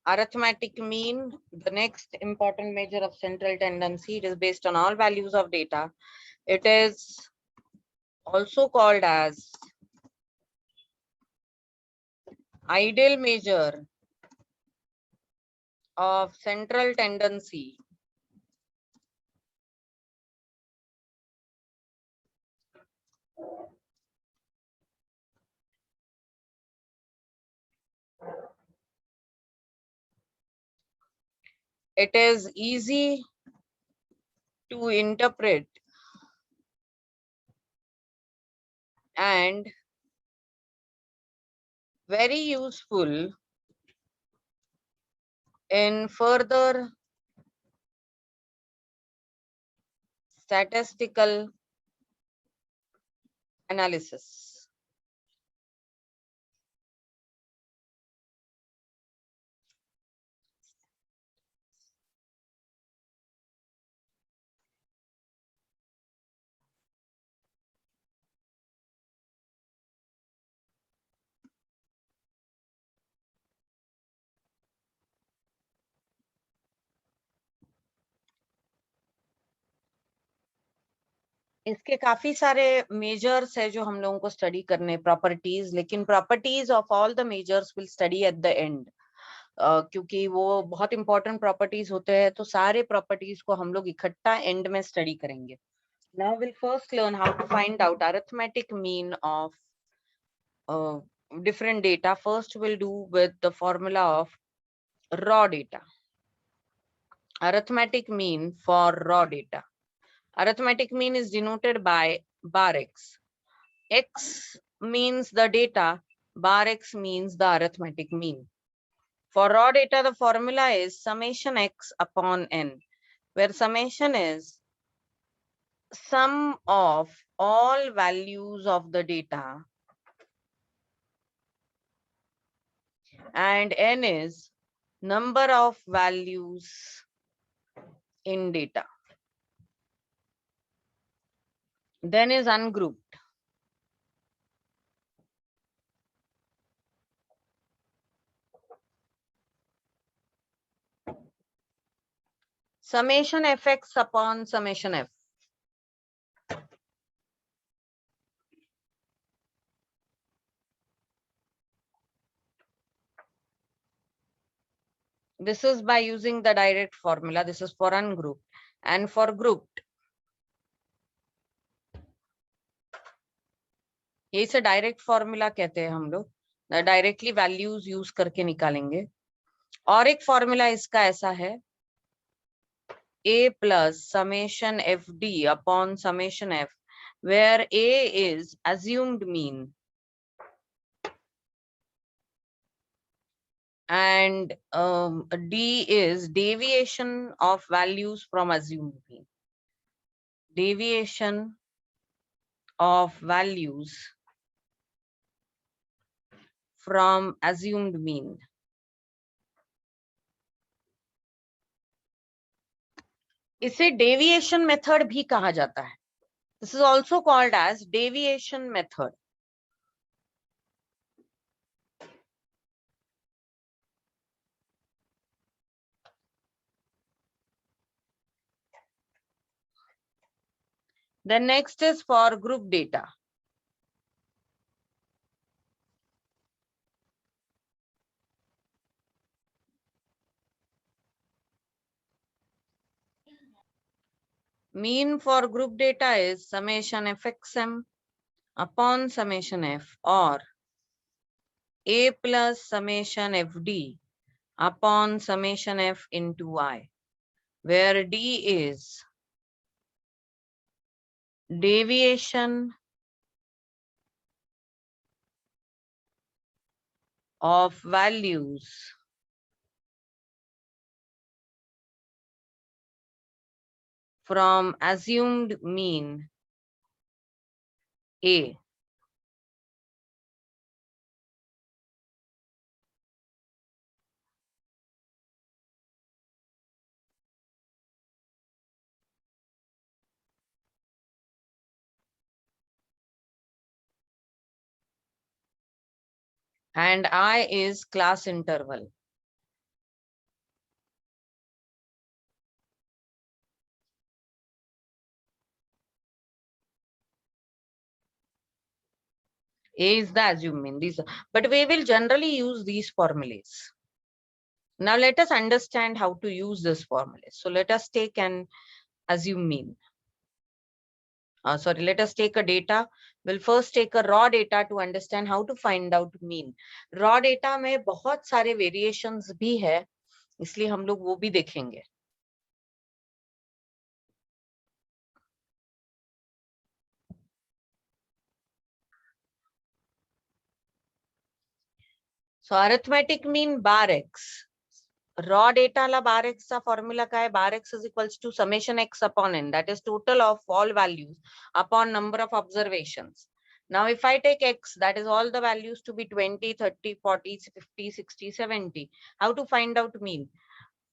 arithmetic mean, the next important measure of central tendency. It is based on all values of data. It is also called as ideal measure of central tendency. It is easy to interpret and very useful in further statistical analysis. इसके काफी सारे measures है जो हम लोगों को study करने, properties, लेकिन properties of all the measures will study at the end, क्योंकि वो बहुत इंपॉर्टेंट प्रॉपर्टीज होते हैं, तो सारे प्रॉपर्टीज को हम लोग इकट्ठा एंड में स्टडी करेंगे. Now will first learn how to find out arithmetic mean of different data. First we'll do with the formula of raw data. Arithmetic mean for raw data. Arithmetic mean is denoted by bar x. X means the data, bar x means the arithmetic mean. For raw data, the formula is summation x upon n, where summation is sum of all values of the data and n is number of values in data. Then is ungrouped. Summation fx upon summation f. This is by using the direct formula. This is for ungrouped. And for grouped, ये इसे direct formula कहते हैं हम लोग, directly values use करके निकालेंगे. और एक फॉर्मूला इसका ऐसा है, a plus summation fd upon summation f, where a is assumed mean and d is deviation of values from assumed mean. Deviation of values from assumed mean. इसे deviation method भी कहा जाता है. This is also called as deviation method. The next is for group data. Mean for group data is summation fxm upon summation f, or a plus summation fd upon summation f into I, where d is deviation of values from assumed mean A. And I is class interval. A is the assumed mean. But we will generally use these formulas. Now let us understand how to use this formula. So let us take an assumed mean. Let us take a data. We'll first take a raw data to understand how to find out mean. Raw data में बहुत सारे variations भी है, इसलिए हम लोग वो भी देखेंगे. So arithmetic mean bar x. Raw data la bar x का formula क्या है? Bar x is equals to summation x upon n. That is total of all values upon number of observations. Now if I take x, that is all the values to be 20, 30, 40, 50, 60, 70. How to find out mean?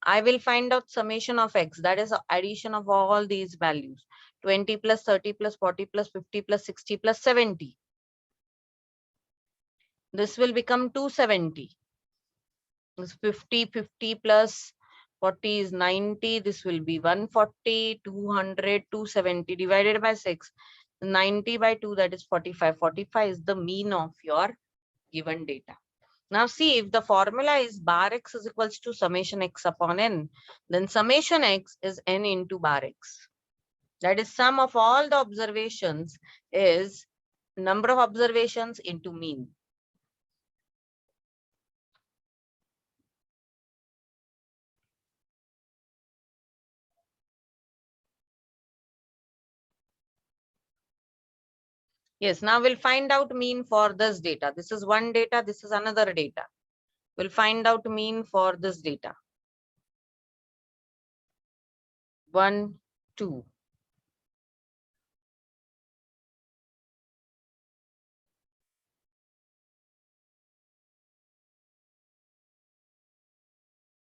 I will find out summation of x. That is addition of all these values. 20 plus 30 plus 40 plus 50 plus 60 plus 70. This will become 270. This 50 plus 40 is 90. This will be 140, 200, 270 divided by 6. 90 by 2, that is 45. 45 is the mean of your given data. Now see, if the formula is bar x is equals to summation x upon n, then summation x is n into bar x. That is sum of all the observations is number of observations into mean. Yes, now we'll find out mean for this data. This is one data, this is another data. We'll find out mean for this data. 1, 2.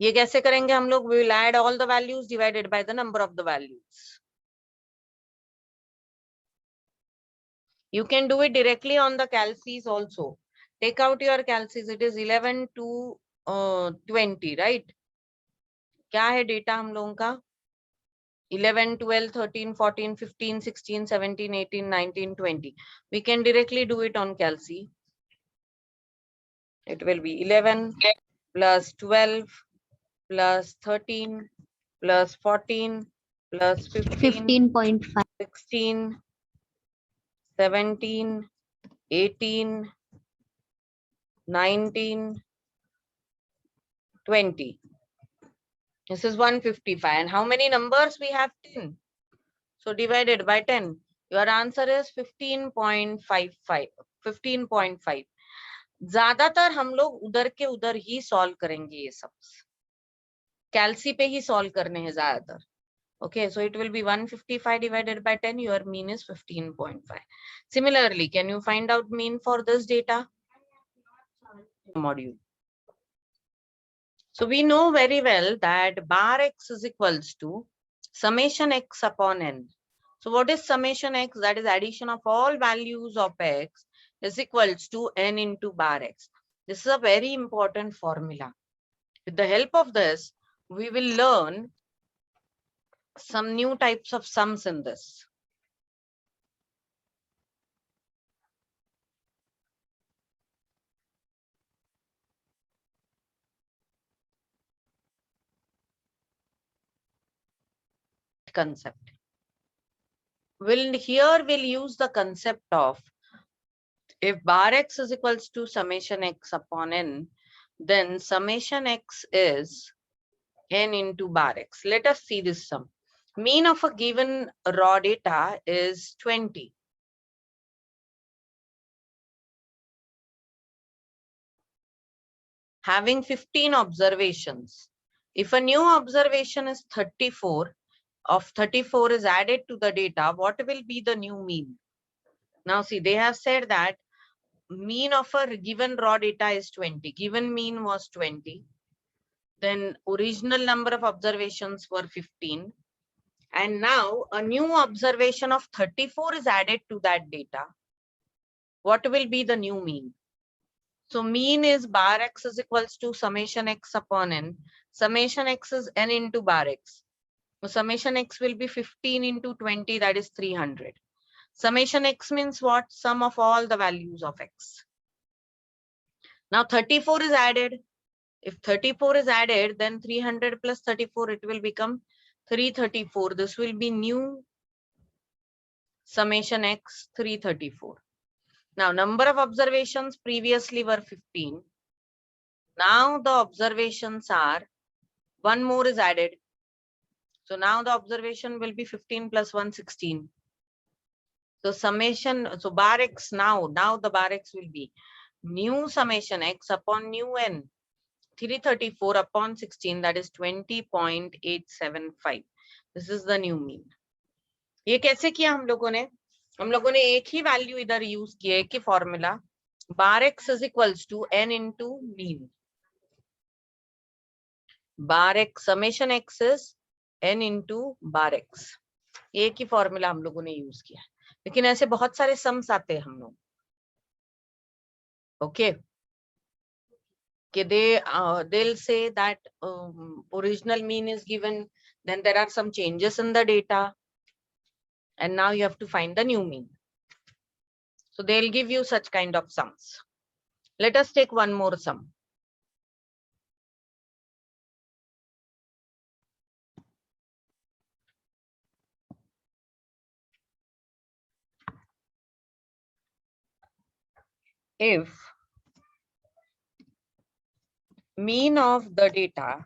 ये कैसे करेंगे हम लोग? We will add all the values divided by the number of the values. You can do it directly on the calcs also. Take out your calcs. It is 11 to 20, right? क्या है data हम लोगों का? 11, 12, 13, 14, 15, 16, 17, 18, 19, 20. We can directly do it on calc. It will be 11 plus 12 plus 13 plus 14 plus 15, 15.5. 16, 17, 18, 19, 20. This is 155. And how many numbers we have? 10. So divided by 10. Your answer is 15.55. 15.5. ज्यादातर हम लोग उधर के उधर ही सॉल्व करेंगे ये सब. कैल्सी पे ही सॉल्व करने हैं ज्यादातर. Okay, so it will be 155 divided by 10. Your mean is 15.5. Similarly, can you find out mean for this data? Module. So we know very well that bar x is equals to summation x upon n. So what is summation x? That is addition of all values of x is equals to n into bar x. This is a very important formula. With the help of this, we will learn some new types of sums in this. Concept. We'll use the concept of if bar x is equals to summation x upon n, then summation x is n into bar x. Let us see this sum. Mean of a given raw data is 20. Having 15 observations. If a new observation is 34, of 34 is added to the data, what will be the new mean? Now see, they have said that mean of a given raw data is 20. Given mean was 20. Then original number of observations were 15. And now a new observation of 34 is added to that data. What will be the new mean? So mean is bar x is equals to summation x upon n. Summation x is n into bar x. So summation x will be 15 into 20, that is 300. Summation x means what? Sum of all the values of x. Now 34 is added. If 34 is added, then 300 plus 34, it will become 334. This will be new summation x 334. Now number of observations previously were 15. Now the observations are, one more is added. So now the observation will be 15 plus 1, 16. So summation, so bar x now the bar x will be new summation x upon new n. 334 upon 16, that is 20.875. This is the new mean. ये कैसे किया हम लोगों ने? हम लोगों ने एक ही वैल्यू इधर यूज किया है कि formula bar x is equals to n into mean. Bar x summation x is n into bar x. एक ही फॉर्मूला हम लोगों ने यूज किया, लेकिन ऐसे बहुत सारे सम्स आते हैं हम लोग. ओके, कि they'll say that original mean is given, then there are some changes in the data, and now you have to find the new mean. So they'll give you such kind of sums. Let us take one more sum. If mean of the data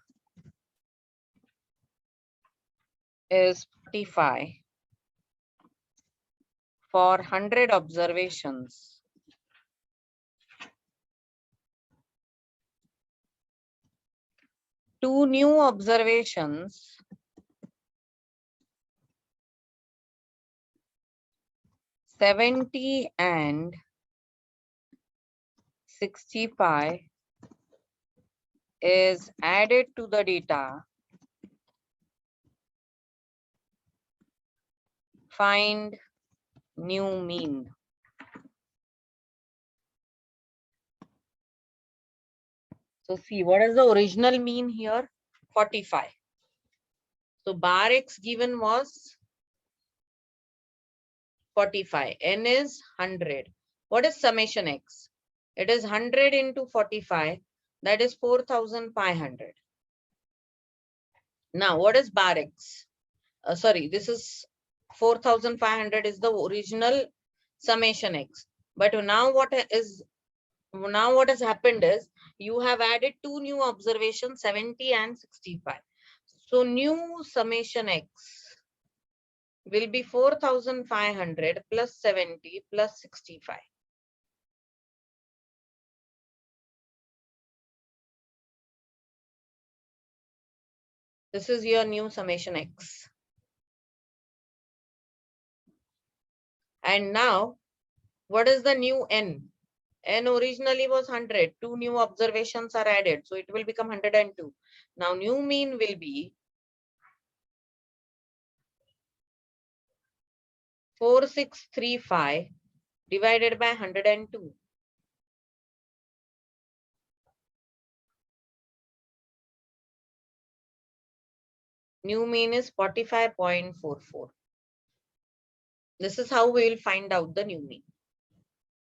is 45 for 100 observations, two new observations (70 and 65) is added to the data, find new mean. So see, what is the original mean here? 45. So bar x given was 45. N is 100. What is summation x? It is 100 into 45. That is 4,500. Now, what is bar x? Sorry, this is 4,500 is the original summation x. But now what has happened is you have added two new observations, 70 and 65. So new summation x will be 4,500 plus 70 plus 65. This is your new summation x. And now, what is the new n? N originally was 100. Two new observations are added, so it will become 102. Now, new mean will be 4635 divided by 102. New mean is 45.44. This is how we will find out the new mean.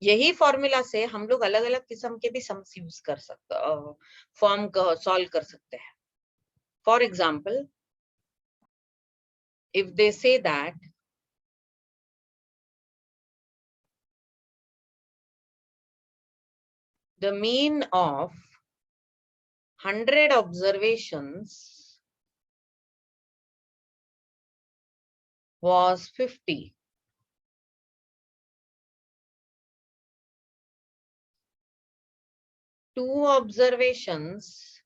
यही formula से हम लोग अलग अलग किस्म के भी sums use कर सकते, फॉर्म को सॉल्व कर सकते हैं. For example, if they say that the mean of 100 observations was 50, two observations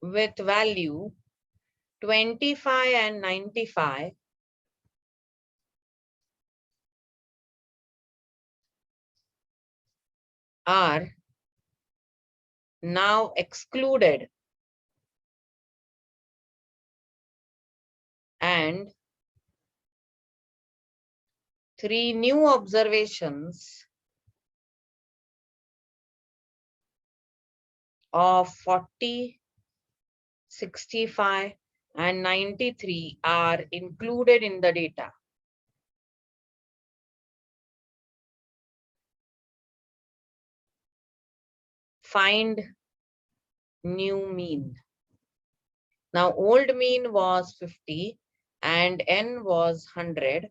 with value 25 and 95 are now excluded, and three new observations of 40, 65 and 93 are included in the data. Find new mean. Now old mean was 50 and n was 100.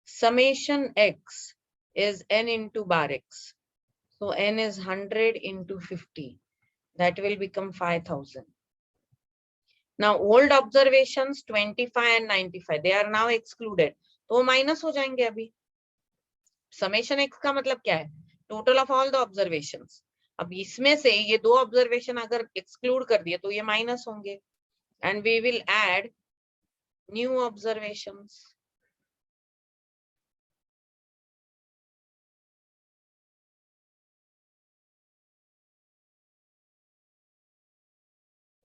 Summation x is n into bar x. So n is 100 into 50. That will become 5000. Now old observations 25 and 95, they are now excluded. तो minus हो जाएंगे अभी. Summation x का मतलब क्या है? Total of all the observations. अब इसमें से ये दो ऑब्जर्वेशन अगर एक्सक्लूड कर दिए तो ये माइनस होंगे. And we will add new observations.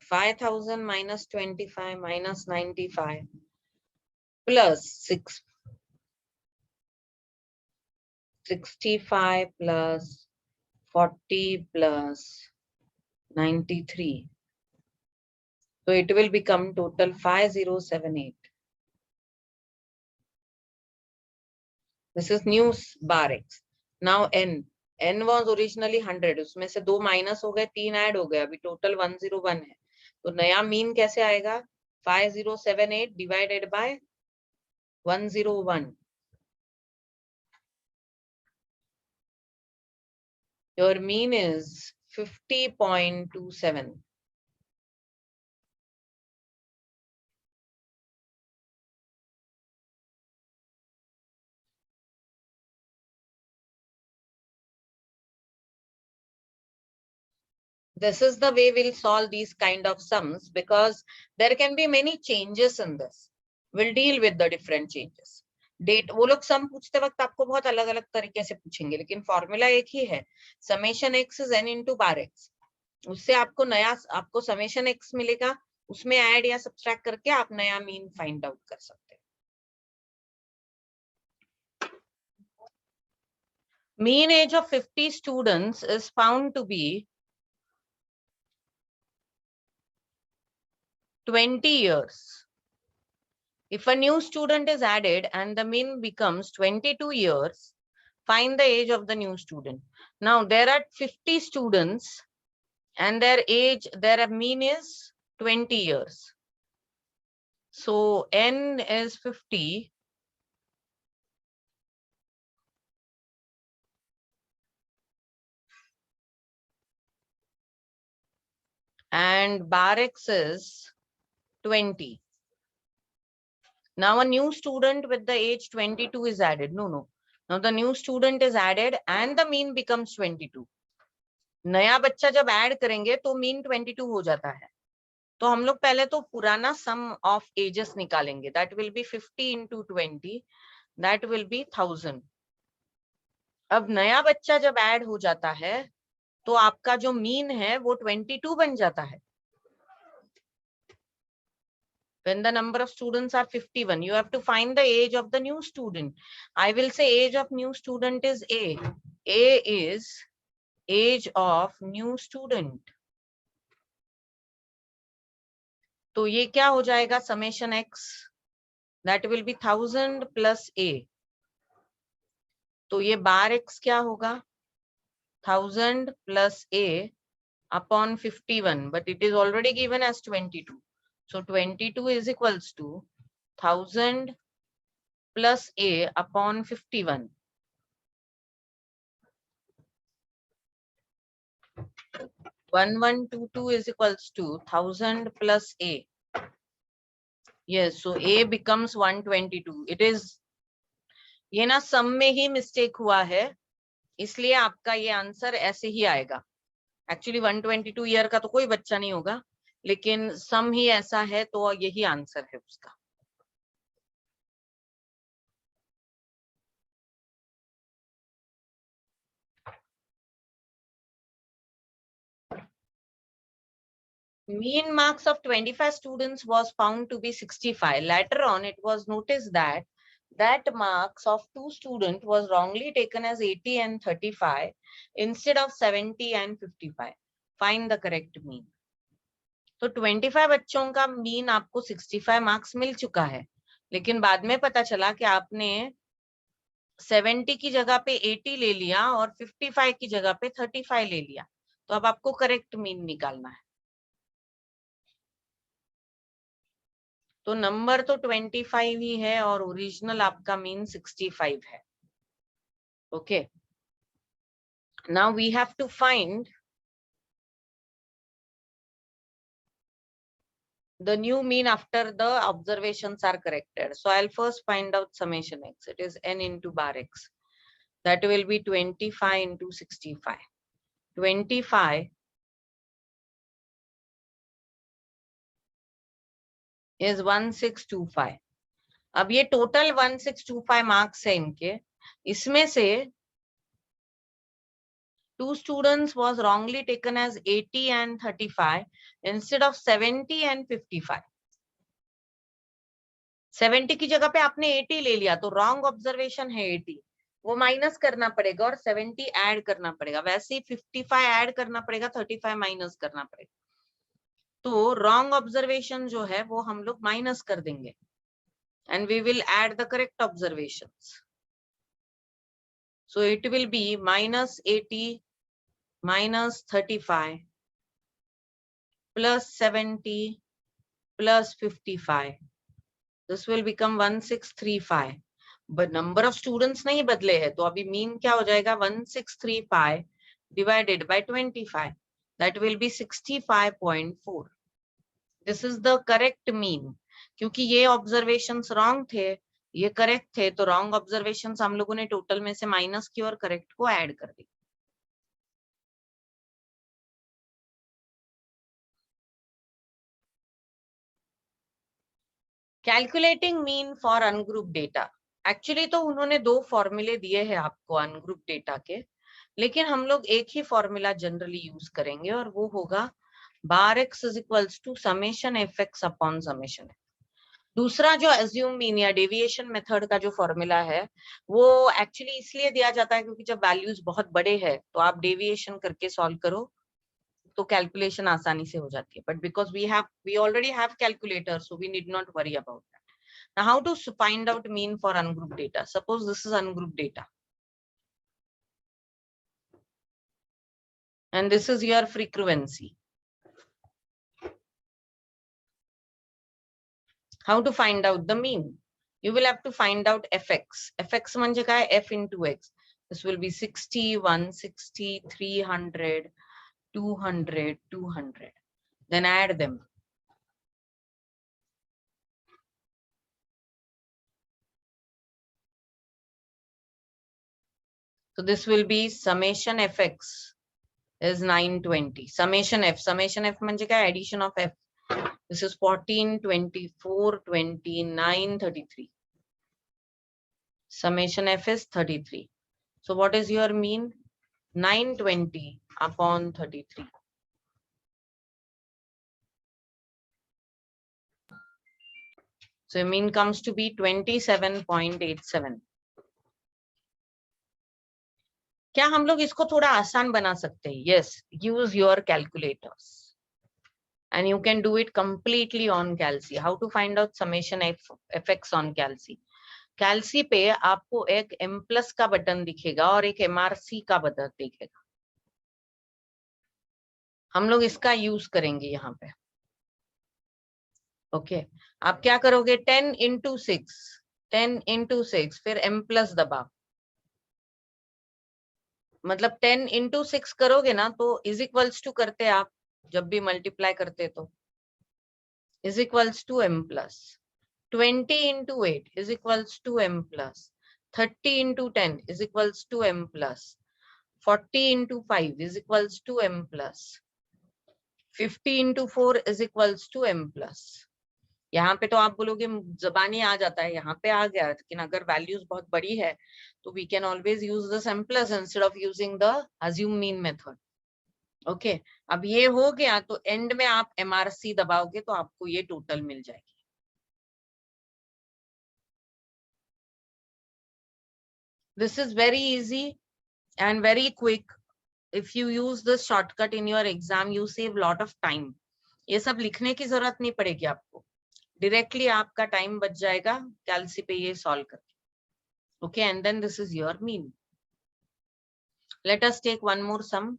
$5,000 minus 25 minus 95 plus 65 plus 40 plus 93. So it will become total 5078. This is new bar x. Now n. n was originally 100. उसमें से 2 माइनस हो गए, 3 ऐड हो गए, अभी टोटल 101 है. तो नया मीन कैसे आएगा? 5078 divided by 101. Your mean is 50.27. This is the way we'll solve these kind of sums because there can be many changes in this. We'll deal with the different changes. Date वो लोग सम पूछते वक्त आपको बहुत अलग अलग तरीके से पूछेंगे, लेकिन फॉर्मूला एक ही है. Summation x is n into bar x. उससे आपको नया आपको समेशन x मिलेगा, उसमें ऐड या सब्ट्रैक्ट करके आप नया मीन फाइंड आउट कर सकते हैं. Mean age of 50 students is found to be 20 years. If a new student is added and the mean becomes 22 years, find the age of the new student. Now there are 50 students and their mean is 20 years. So n is 50. And bar x is 20. Now a new student with the age 22 is added. No. Now the new student is added and the mean becomes 22. नया बच्चा जब add करेंगे तो mean 22 हो जाता है. तो हम लोग पहले तो पुराना सम ऑफ एजेस निकालेंगे. That will be 50 into 20. That will be 1000. अब नया बच्चा जब ऐड हो जाता है तो आपका जो मीन है वो 22 बन जाता है. When the number of students are 51, you have to find the age of the new student. I will say age of new student is A. A is age of new student. तो ये क्या हो जाएगा? Summation x, that will be 1000 plus A. तो ये बार x क्या होगा? 1000 plus A upon 51, but it is already given as 22. So 22 is equals to 1000 plus A upon 51. One 122 is equals to 1000 plus A. Yes, so A becomes 122. It is, ये ना सम में ही mistake हुआ है, इसलिए आपका ये आंसर ऐसे ही आएगा. एक्चुअली 122 ईयर का तो कोई बच्चा नहीं होगा, लेकिन सम ही ऐसा है तो यही आंसर है उसका. Mean marks of 25 students was found to be 65. Later on, it was noticed that marks of 2 students was wrongly taken as 80 and 35 instead of 70 and 55. Find the correct mean. तो 25 बच्चों का मीन आपको 65 marks मिल चुका है, लेकिन बाद में पता चला कि आपने 70 की जगह पे 80 ले लिया और 55 की जगह पे 35 ले लिया, तो अब आपको करेक्ट मीन निकालना है। तो नंबर तो 25 ही है और ओरिजिनल आपका मीन 65 है। Okay, now we have to find the new mean after the observations are corrected. So I'll first find out summation x. It is n into bar x. That will be 25 into 65. 25 is 1625. अब ये total 1625 marks है इनके, इसमें से 2 students was wrongly taken as 80 and 35 instead of 70 and 55. 70 की जगह पे आपने 80 ले लिया, तो रॉन्ग ऑब्जर्वेशन है 80, वो माइनस करना पड़ेगा और 70 ऐड करना पड़ेगा। वैसे ही 55 ऐड करना पड़ेगा, 35 माइनस करना पड़ेगा। तो रॉन्ग ऑब्जर्वेशन जो है वो हम लोग माइनस कर देंगे and we will add the correct observations. So it will be minus 80 minus 35 plus 70 plus 55. This will become 1635. But number of students नहीं बदले हैं, तो अभी मीन क्या हो जाएगा 1635 divided by 25. That will be 65.4. This is the correct mean. क्योंकि ये ऑब्जर्वेशंस रॉन्ग थे, ये करेक्ट थे, तो रॉन्ग ऑब्जर्वेशंस हम लोगों ने टोटल में से माइनस की और करेक्ट को ऐड कर दी। Calculating mean for ungroup data. Actually तो उन्होंने 2 फॉर्मूले दिए हैं आपको अनग्रुप डेटा के, लेकिन हम लोग एक ही फॉर्मूला जनरली यूज करेंगे और वो होगा bar x is equals to summation f x upon summation f. दूसरा जो अज्यूम मीन या डेविएशन मेथड का जो फॉर्मूला है वो एक्चुअली इसलिए दिया जाता है क्योंकि जब वैल्यूज बहुत बड़े हैं तो आप डेविएशन करके सॉल्व करो तो कैलकुलेशन आसानी से हो जाती है। But because we already have calculator, so we need not worry about that. Now how to find out mean for ungroup data? Suppose this is ungroup data and this is your frequency. How to find out the mean? You will have to find out fx. Fx म्हणजे काय? f into x. This will be 60, 160, 300, 200, 200. Then add them. So this will be summation fx is 920. Summation f म्हणजे काय? Addition of f. This is 14, 24, 29, 33. Summation f is 33. So what is your mean? 920 upon 33. So mean comes to be 27.87. क्या हम लोग इसको थोड़ा आसान बना सकते हैं? Yes, use your calculators. And you can do it completely on Calci. How to find out summation fx on Calci? Calci पे आपको एक M plus का बटन दिखेगा और एक MRC का बटन दिखेगा। हम लोग इसका यूज करेंगे यहाँ पे। ओके, आप क्या करोगे? 10 into 6, 10 into 6, फिर M plus दबाओ। मतलब 10 into 6 करोगे ना तो इज इक्वल्स टू करते आप जब भी मल्टीप्लाई करते तो is equals to M plus। 20 into 8 is equals to M plus, 30 into 10 is equals to M plus, 40 into 5 is equals to M plus, 50 into 4 is equals to M plus. यहाँ पे तो आप बोलोगे जबानी आ जाता है, यहाँ पे आ गया, लेकिन अगर वैल्यूज बहुत बड़ी है तो we can always use this M plus instead of using the assume mean method. Okay, अब ये हो गया तो एंड में आप MRC दबाओगे तो आपको ये टोटल मिल जाएगी। This is very easy and very quick. If you use this shortcut in your exam, you save a lot of time. ये सब लिखने की जरूरत नहीं पड़ेगी आपको, डायरेक्टली आपका टाइम बच जाएगा कैलसी पे ये सॉल्व करके. Okay, and then this is your mean. Let us take one more sum.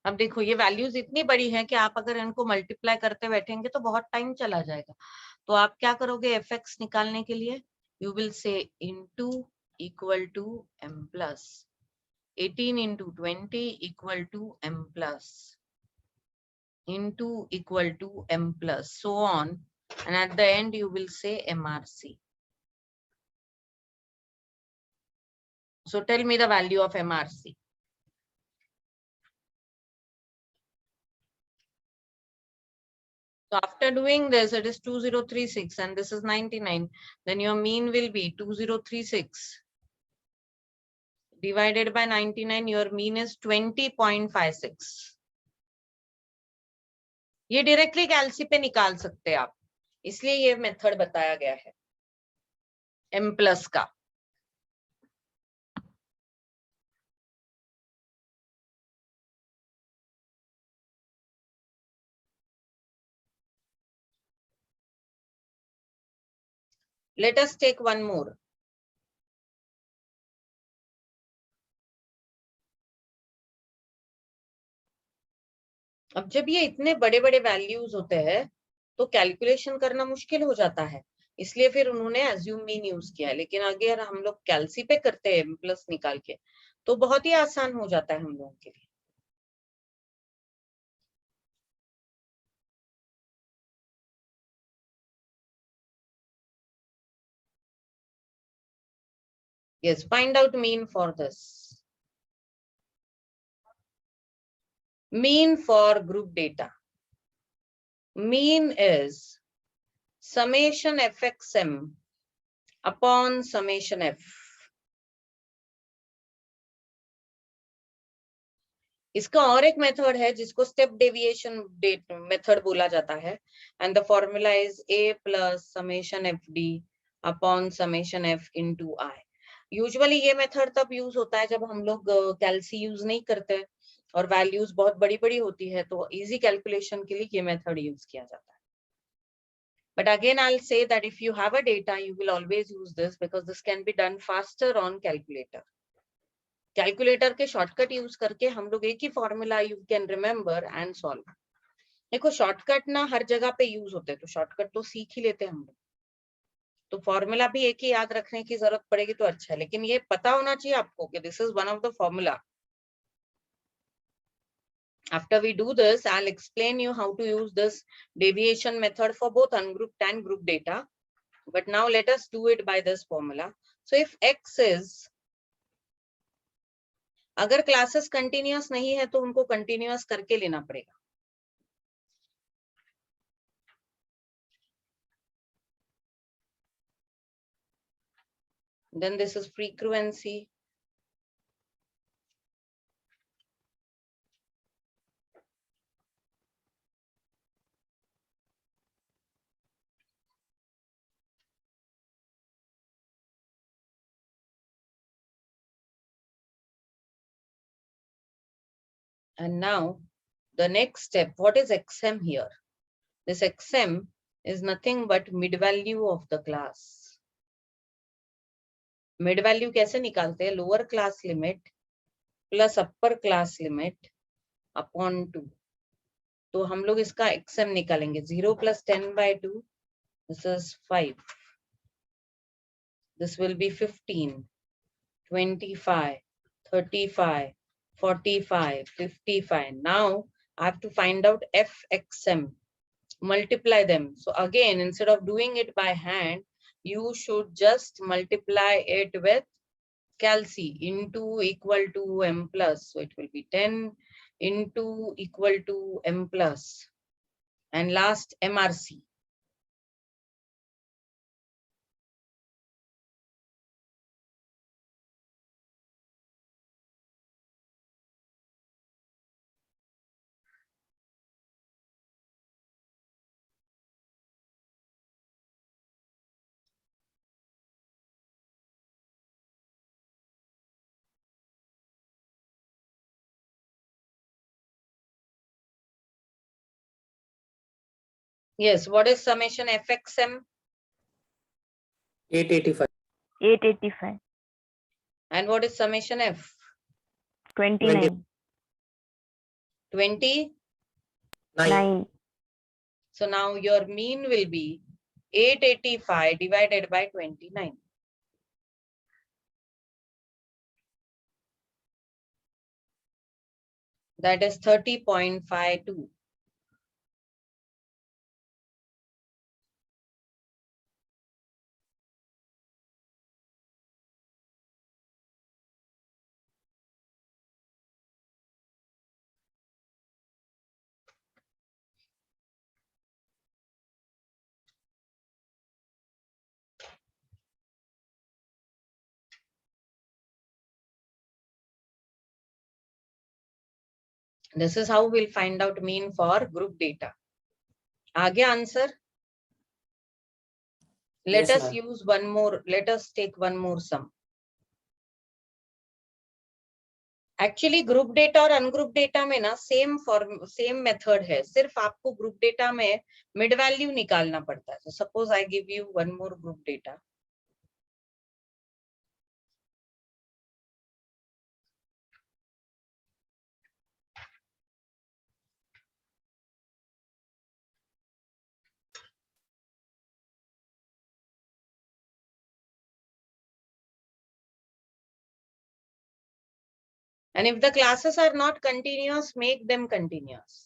अब देखो ये वैल्यूज इतनी बड़ी है कि आप अगर इनको मल्टीप्लाई करते बैठेंगे तो बहुत टाइम चला जाएगा. तो आप क्या करोगे एफ एक्स निकालने के लिए? You will say into equal to m plus 18 into 20 equal to m plus into equal to m plus, so on, and at the end you will say MRC. So tell me the value of MRC. So after doing this, it is 2036 and this is 99. Then your mean will be 2036 divided by 99. Your mean is 20.56. ये directly कैलसी पे निकाल सकते हैं आप, इसलिए ये method बताया गया है m प्लस का. Let us take one more. अब जब ये इतने बड़े बड़े वैल्यूज होते हैं तो कैलकुलेशन करना मुश्किल हो जाता है, इसलिए फिर उन्होंने एज्यूम मीन यूज किया है. लेकिन अगर हम लोग कैलसी पे करते हैं m प्लस निकाल के तो बहुत ही आसान हो जाता है हम लोगों के लिए. Yes, find out mean for this. Mean for group data. Mean is summation fxm upon summation f. इसका और एक मेथड है जिसको स्टेप डेविएशन मेथड बोला जाता है, and the formula is a plus summation F D upon summation F into I. Usually ये method तब यूज होता है जब हम लोग कैलसी यूज नहीं करते और वैल्यूज बहुत बड़ी बड़ी होती है, तो इजी कैलकुलेशन के लिए ये मेथड यूज किया जाता है. But again, I'll say that if you have a data, you will always use this because this can be done faster on calculator. Calculator के शॉर्टकट यूज करके हम लोग एक ही formula you can remember and solve. देखो shortcut ना हर जगह पे यूज होते हैं, तो शॉर्टकट तो सीख ही लेते हैं हम लोग, तो फॉर्मूला भी एक ही याद रखने की जरूरत पड़ेगी तो अच्छा है, लेकिन ये पता होना चाहिए आपको कि this is one of the formula. After we do this, I'll explain you how to use this deviation method for both ungrouped and group data. But now let us do it by this formula. So if x is, अगर classes continuous नहीं है तो उनको continuous करके लेना पड़ेगा. Then this is frequency. And now the next step, what is XM here? This XM is nothing but mid value of the class. Mid value कैसे निकालते हैं? Lower class limit plus upper class limit upon 2. तो हम लोग इसका XM निकालेंगे. 0 plus 10 by 2, this is 5. This will be 15, 25, 35, 45, 55. Now I have to find out FXM. Multiply them. So again, instead of doing it by hand, you should just multiply it with calci into equal to m plus. So it will be 10 into equal to m plus, and last MRC. Yes, what is summation fxm? 885. 885. And what is summation f? 29. 20. 9. So now your mean will be 885 divided by 29. That is 30.52. This is how we'll find out mean for group data. आगे answer. Let Yes, us ma'am. use one more. Let us take one more sum. Actually group data और ungroup data में ना same method है, सिर्फ आपको group data में mid value निकालना पड़ता है. So suppose I give you one more group data. And if the classes are not continuous, make them continuous.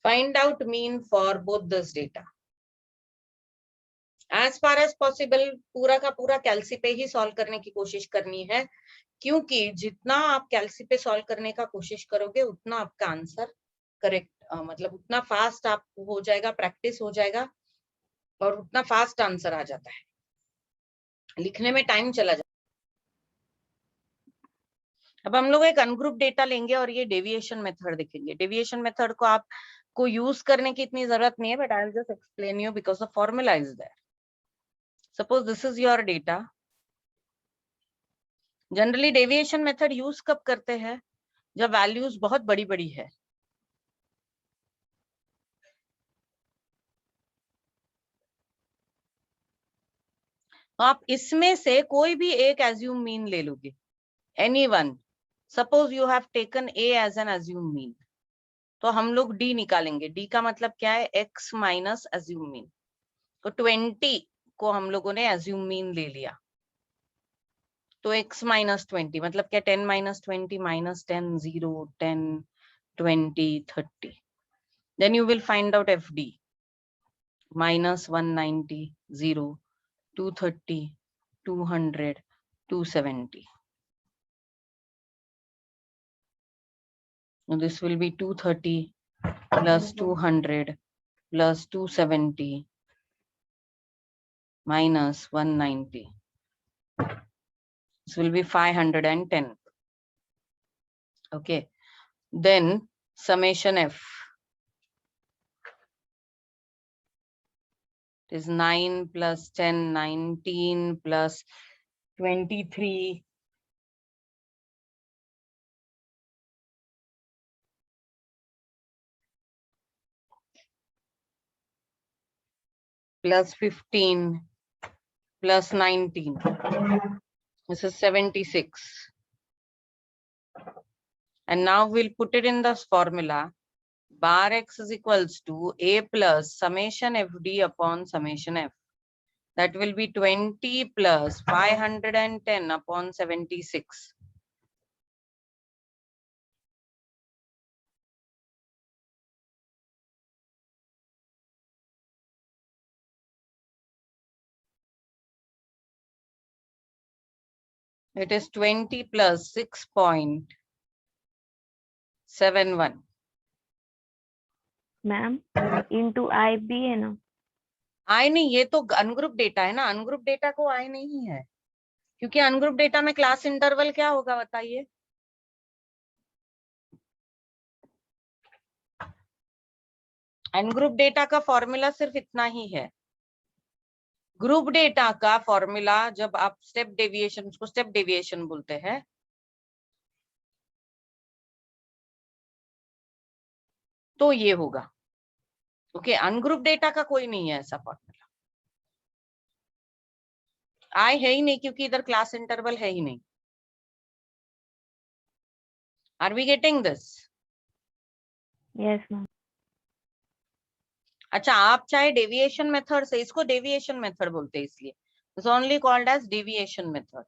Find out mean for both this data. As far as possible पूरा का पूरा कैल्सी पे ही solve करने की कोशिश करनी है, क्योंकि जितना आप कैल्सी पे सॉल्व करने का कोशिश करोगे उतना आपका आंसर करेक्ट, मतलब उतना फास्ट आप हो जाएगा, प्रैक्टिस हो जाएगा और उतना फास्ट आंसर आ जाता है. लिखने में टाइम चला जाता है. अब हम लोग एक अनग्रुप डेटा लेंगे और ये डेविएशन मेथड देखेंगे. डेविएशन मेथड को आपको यूज करने की इतनी जरूरत नहीं है, but I will just explain you because the formula is there. Suppose this is your data. Generally deviation method use कब करते हैं? जब वैल्यूज बहुत बड़ी बड़ी है. तो आप इसमें से कोई भी एक एज्यूम मीन ले लोगे, any one. Suppose you have taken a as an assume mean, तो हम लोग डी निकालेंगे. डी का मतलब क्या है? X minus assume mean. तो 20 को हम लोगों ने एज्यूम मीन ले लिया, तो x माइनस 20 मतलब क्या? 10 minus 20 minus 10, 0, 10, 20, 30. Then you will find out F D. Minus 190, 0, 230, 200, 270. Now this will be 230 plus 200 plus 270 minus 190. This will be 510. Okay. Then summation f is 9 plus 10, 19 plus 23 plus 15 plus 19. This is 76. And now we'll put it in this formula. Bar x is equals to a plus summation fd upon summation f. That will be 20 plus 510 upon 76. It is 20 plus 6.71. Ma'am into IB है ना? आई नहीं, ये तो ungroup data है ना, ungroup data को आई नहीं है, क्योंकि अनग्रुप डेटा में क्लास इंटरवल क्या होगा बताइए? अनग्रुप डेटा का फॉर्मूला सिर्फ इतना ही है। ग्रुप डेटा का फॉर्मूला, जब आप स्टेप डेविएशन, उसको स्टेप डेविएशन बोलते हैं, तो ये होगा। ओके, अनग्रुप डेटा का कोई नहीं है ऐसा फॉर्मूला, आई है ही नहीं, क्योंकि इधर क्लास इंटरवल है ही नहीं। Are we getting this? Yes, ma'am. अच्छा, आप चाहे डेविएशन मेथड से, इसको डेविएशन मेथड बोलते हैं, इसलिए it's only called as deviation method.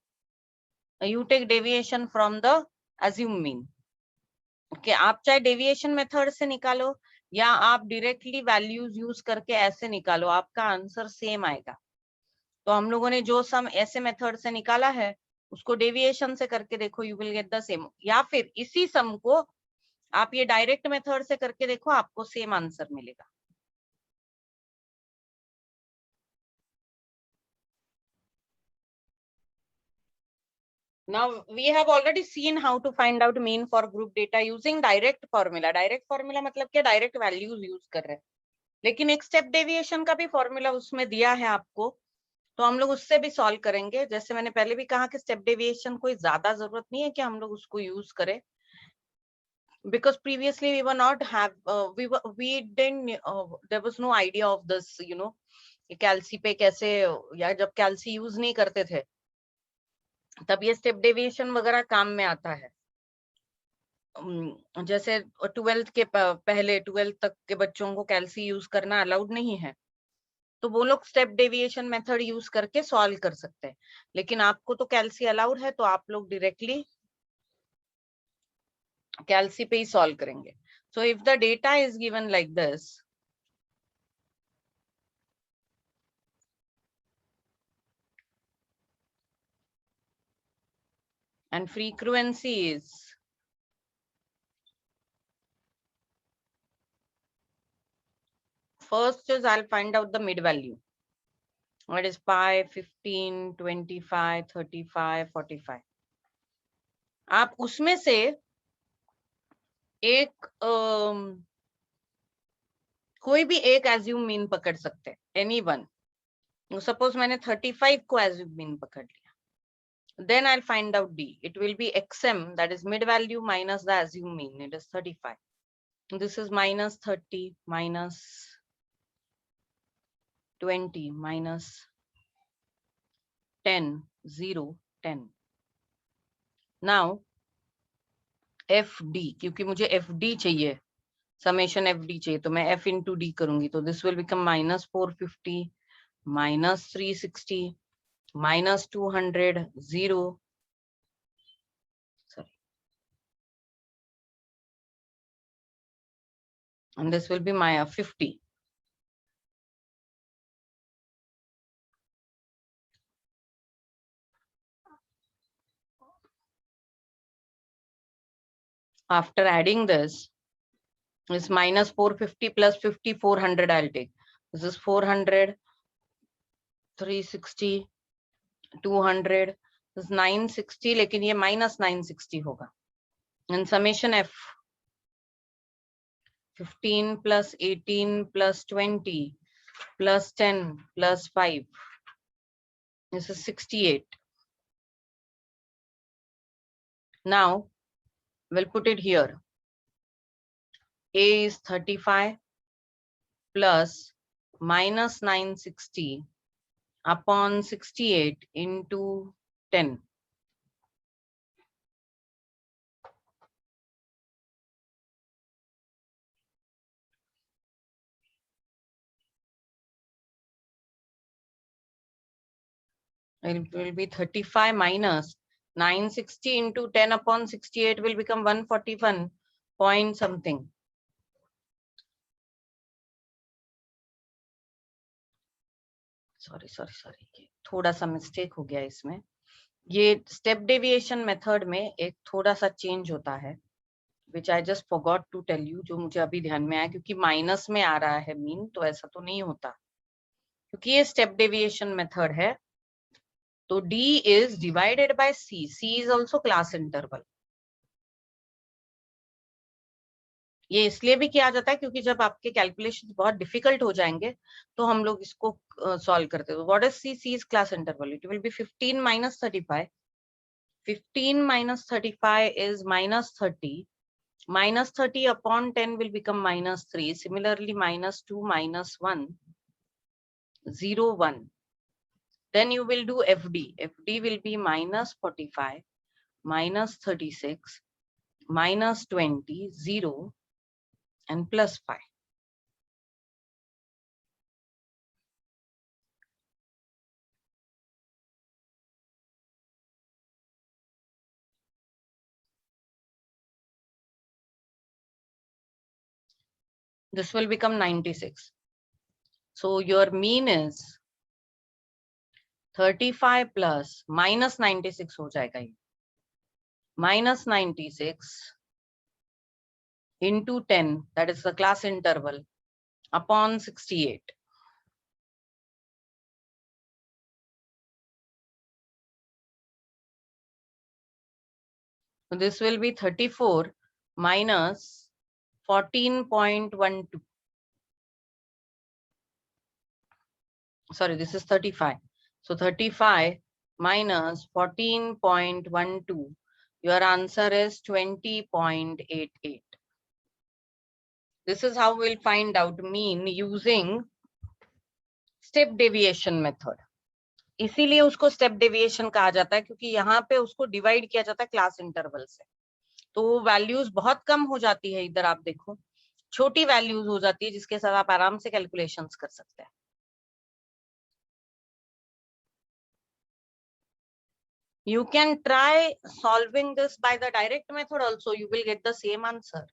You take deviation from the assume mean. Okay, आप चाहे डेविएशन मेथड से निकालो या आप डायरेक्टली वैल्यूज यूज करके ऐसे निकालो, आपका आंसर सेम आएगा। तो हम लोगों ने जो सम ऐसे मेथड से निकाला है, उसको डेविएशन से करके देखो, you will get the same. या फिर इसी सम को आप ये डायरेक्ट मेथड से करके देखो, आपको सेम आंसर मिलेगा। Now we have already seen how to find out mean for group data using direct formula. Direct formula मतलब क्या? डायरेक्ट वैल्यूज यूज कर रहे हैं, लेकिन एक स्टेप डेविएशन का भी फॉर्मूला उसमें दिया है आपको, तो हम लोग उससे भी सॉल्व करेंगे। जैसे मैंने पहले भी कहा कि स्टेप डेविएशन कोई ज्यादा जरूरत नहीं है कि हम लोग उसको यूज करें, because previously we were not have we didn't there was no idea of this, you know, कैल्सी पे कैसे, या जब कैल्सी यूज नहीं करते थे तब ये स्टेप डेविएशन वगैरह काम में आता है। जैसे 12th के पहले 12th तक के बच्चों को कैल्सी यूज करना अलाउड नहीं है, तो वो लोग स्टेप डेविएशन मेथड यूज करके सॉल्व कर सकते हैं। लेकिन आपको तो कैल्सी अलाउड है, तो आप लोग डायरेक्टली कैल्सी पे ही सॉल्व करेंगे। So if the data is given like this, and frequency is first is I'll find out the mid value, what is pi, 15, 25, 35, 45। आप उसमें से एक कोई भी एक एज्यूम मीन पकड़ सकते हैं, एनी वन। सपोज मैंने 35 को एज्यूम मीन पकड़ लिया, then I'll find out D. It will be XM, that is mid value minus the assumed mean. It is 35. This is minus 30 minus 20 minus 10, 0, 10. Now FD, क्योंकि मुझे FD चाहिए, summation FD चाहिए, तो मैं F into D करूंगी, तो this will become minus 450 minus 360 minus 200, 0. Sorry. And this will be my 50. After adding this, is minus 450 plus 50, 400 I'll take. This is 400, 360, 200, this is 960, लेकिन ये minus 960 होगा. And summation F, 15 plus 18 plus 20 plus 10 plus 5. This is 68. Now we'll put it here. A is 35 plus minus 960 upon 68 into 10. It will be 35 minus 960 into 10 upon 68 will become 141 point something. Sorry, थोड़ा सा mistake हो गया इसमें। ये step deviation method में एक थोड़ा सा चेंज होता है, which I just forgot to tell you, जो मुझे अभी ध्यान में आया, क्योंकि माइनस में आ रहा है मीन, तो ऐसा तो नहीं होता, क्योंकि ये स्टेप डेविएशन मेथड है, तो D is divided by C. C is also class interval. ये इसलिए भी किया जाता है क्योंकि जब आपके कैलकुलेशन बहुत डिफिकल्ट हो जाएंगे तो हम लोग इसको सॉल्व करते हैं. What is C? C is class interval. It will be 15 minus 35. 15 minus 35 is minus 30. Minus 30 upon 10 will become minus 3. Similarly, minus 2 minus 1, 0, 1. Then you will do FD. FD will be minus 45, minus 36, minus 20, 0, and plus 5. This will become 96. So your mean is 35 plus minus 96 हो जाएगा ये. Minus 96 into 10, that is the class interval, upon 68. So this will be 34 minus 14.12. Sorry, this is 35. So 35 minus 14.12. Your answer is 20.88. This is how we'll find out mean using step deviation method. इसीलिए उसको step deviation कहा जाता है क्योंकि यहाँ पे उसको divide किया जाता है क्लास इंटरवल से. तो वैल्यूज बहुत कम हो जाती है. इधर आप देखो छोटी वैल्यूज हो जाती है जिसके साथ आप आराम से कैलकुलेशंस कर सकते हैं. You can try solving this by the direct method also. You will get the same answer.